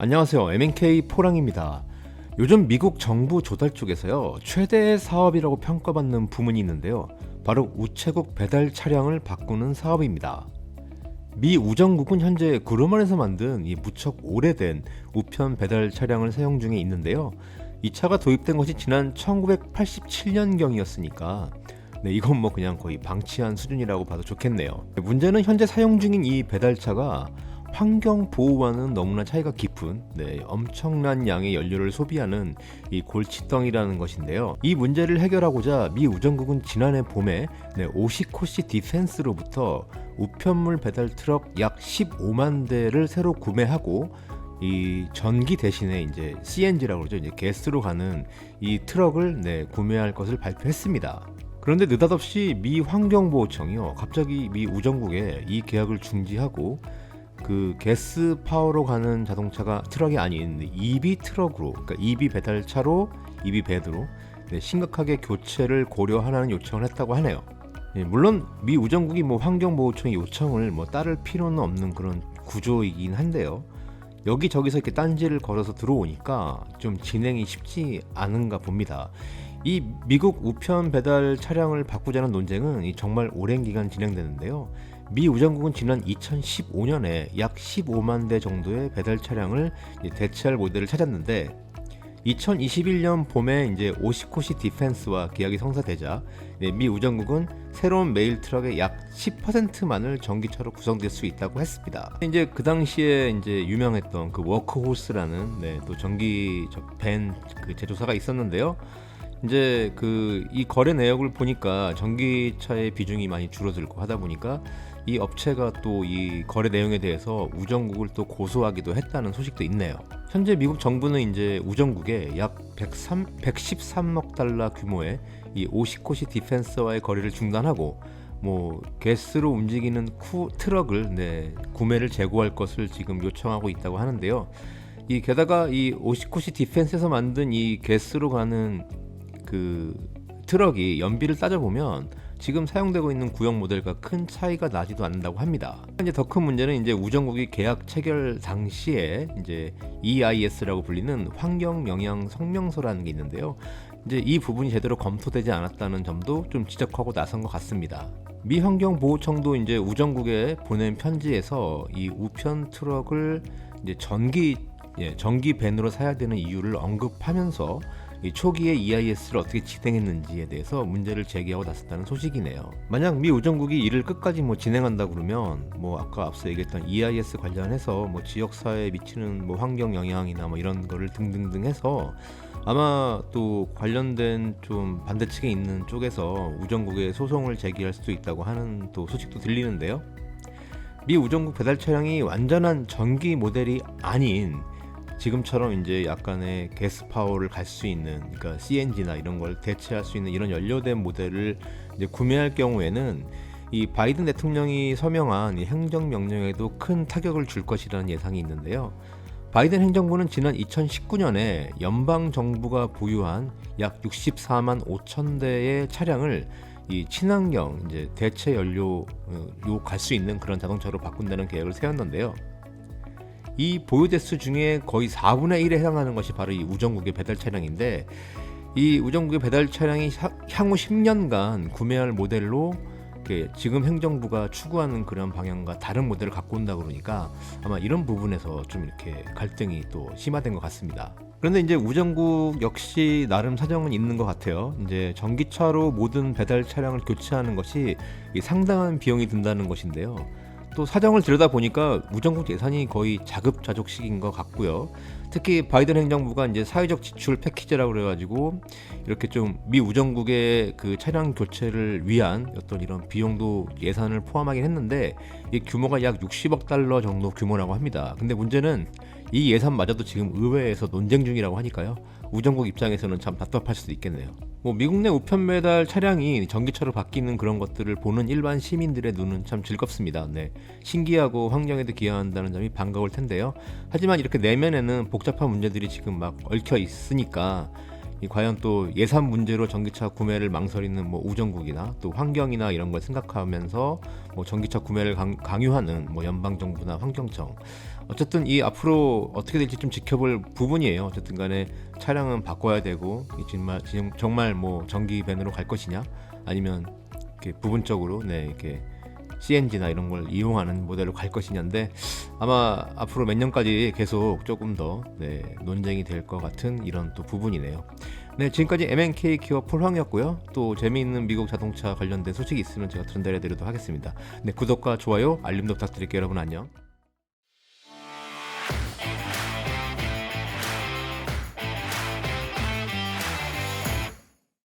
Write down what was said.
안녕하세요. MNK 포랑입니다. 요즘 미국 정부 조달 쪽에서요, 최대 사업이라고 평가받는 부문이 있는데요. 바로 우체국 배달 차량을 바꾸는 사업입니다. 미 우정국은 현재 그루먼에서 만든 이 무척 오래된 우편 배달 차량을 사용 중에 있는데요. 이 차가 도입된 것이 지난 1987년경이었으니까 이건 뭐 그냥 거의 방치한 수준이라고 봐도 좋겠네요. 문제는 현재 사용 중인 이 배달차가 환경 보호와는 너무나 차이가 깊은 엄청난 양의 연료를 소비하는 이 골칫덩이라는 것인데요. 이 문제를 해결하고자 미 우정국은 지난해 봄에 오시코시 디펜스로부터 우편물 배달 트럭 약 15만 대를 새로 구매하고 이 전기 대신에 이제 CNG라고 그러죠. 이제 가스로 가는 이 트럭을 구매할 것을 발표했습니다. 그런데 느닷없이 미 환경보호청이요, 갑자기 미 우정국에 이 계약을 중지하고 그 가스 파워로 가는 자동차가 트럭이 아닌 EV 트럭으로, 그러니까 EV 배달차로, EV 밴으로 심각하게 교체를 고려하라는 요청을 했다고 하네요. 물론 미 우정국이 환경보호청의 요청을 따를 필요는 없는 그런 구조이긴 한데요. 여기저기서 이렇게 딴지를 걸어서 들어오니까 좀 진행이 쉽지 않은가 봅니다. 이 미국 우편 배달 차량을 바꾸자는 논쟁은 정말 오랜 기간 진행되는데요. 미 우정국은 지난 2015년에 약 15만 대 정도의 배달 차량을 대체할 모델을 찾았는데 2021년 봄에 이제 오시코시 디펜스와 계약이 성사되자 미 우정국은 새로운 메일 트럭의 약 10%만을 전기차로 구성될 수 있다고 했습니다. 이제 그 당시에 이제 유명했던 그 워크호스라는 또 전기 밴 그 제조사가 있었는데요. 이제 이 거래 내역을 보니까 전기차의 비중이 많이 줄어들고 하다 보니까 이 업체가 또 이 거래 내용에 대해서 우정국을 또 고소하기도 했다는 소식도 있네요. 현재 미국 정부는 이제 우정국에 약 113억 달러 규모의 이 오시코시 디펜스와의 거래를 중단하고 가스로 움직이는 트럭을 구매를 재고할 것을 지금 요청하고 있다고 하는데요. 게다가 이 오시코시 디펜스에서 만든 이 가스로 가는 그 트럭이 연비를 따져보면 지금 사용되고 있는 구형 모델과 큰 차이가 나지도 않는다고 합니다. 이제 더 큰 문제는 이제 우정국이 계약 체결 당시에 이제 EIS라고 불리는 환경 영향 성명서라는 게 있는데요. 이제 이 부분이 제대로 검토되지 않았다는 점도 좀 지적하고 나선 것 같습니다. 미 환경보호청도 이제 우정국에 보낸 편지에서 이 우편 트럭을 이제 전기 밴으로 사야 되는 이유를 언급하면서 초기에 EIS를 어떻게 진행했는지에 대해서 문제를 제기하고 나섰다는 소식이네요. 만약 미 우정국이 이를 끝까지 진행한다 그러면 아까 앞서 얘기했던 EIS 관련해서 지역사회에 미치는 환경 영향이나 이런 거를 등등등 해서 아마 또 관련된 좀 반대측에 있는 쪽에서 우정국에 소송을 제기할 수도 있다고 하는 또 소식도 들리는데요. 미 우정국 배달 차량이 완전한 전기 모델이 아닌 지금처럼 이제 약간의 가스 파워를 갈 수 있는, 그러니까 CNG나 이런 걸 대체할 수 있는 이런 연료된 모델을 이제 구매할 경우에는 이 바이든 대통령이 서명한 이 행정명령에도 큰 타격을 줄 것이라는 예상이 있는데요. 바이든 행정부는 지난 2019년에 연방 정부가 보유한 약 64만 5천 대의 차량을 이 친환경 이제 대체 연료로 갈 수 있는 그런 자동차로 바꾼다는 계획을 세웠는데요. 이 보유 대수 중에 거의 4분의 1에 해당하는 것이 바로 이 우정국의 배달 차량인데, 이 우정국의 배달 차량이 향후 10년간 구매할 모델로 지금 행정부가 추구하는 그런 방향과 다른 모델을 갖고 온다 그러니까 아마 이런 부분에서 좀 이렇게 갈등이 또 심화된 것 같습니다. 그런데 이제 우정국 역시 나름 사정은 있는 것 같아요. 이제 전기차로 모든 배달 차량을 교체하는 것이 상당한 비용이 든다는 것인데요. 또 사정을 들여다보니까 우정국 예산이 거의 자급자족식인 것 같고요. 특히 바이든 행정부가 이제 사회적 지출 패키지라고 그래가지고 이렇게 좀 미 우정국의 그 차량 교체를 위한 어떤 이런 비용도 예산을 포함하긴 했는데 이 규모가 약 60억 달러 정도 규모라고 합니다. 근데 문제는 이 예산마저도 지금 의회에서 논쟁 중이라고 하니까요. 우정국 입장에서는 참 답답할 수도 있겠네요. 미국 내 우편 배달 차량이 전기차로 바뀌는 그런 것들을 보는 일반 시민들의 눈은 참 즐겁습니다. 신기하고 환경에도 기여한다는 점이 반가울 텐데요. 하지만 이렇게 내면에는 복잡한 문제들이 지금 막 얽혀 있으니까 과연 또 예산 문제로 전기차 구매를 망설이는 우정국이나 또 환경이나 이런 걸 생각하면서 전기차 구매를 강요하는 연방정부나 환경청, 어쨌든 이 앞으로 어떻게 될지 좀 지켜볼 부분이에요. 어쨌든 간에 차량은 바꿔야 되고 정말 뭐 전기 밴으로 갈 것이냐 아니면 이렇게 부분적으로 이렇게 CNG나 이런 걸 이용하는 모델로 갈 것이냐인데 아마 앞으로 몇 년까지 계속 조금 더 논쟁이 될 것 같은 이런 또 부분이네요. 네, 지금까지 MNK 기어 폴황이었고요. 또 재미있는 미국 자동차 관련된 소식이 있으면 제가 전달해 드리도록 하겠습니다. 네, 구독과 좋아요, 알림도 부탁드릴게요. 여러분 안녕.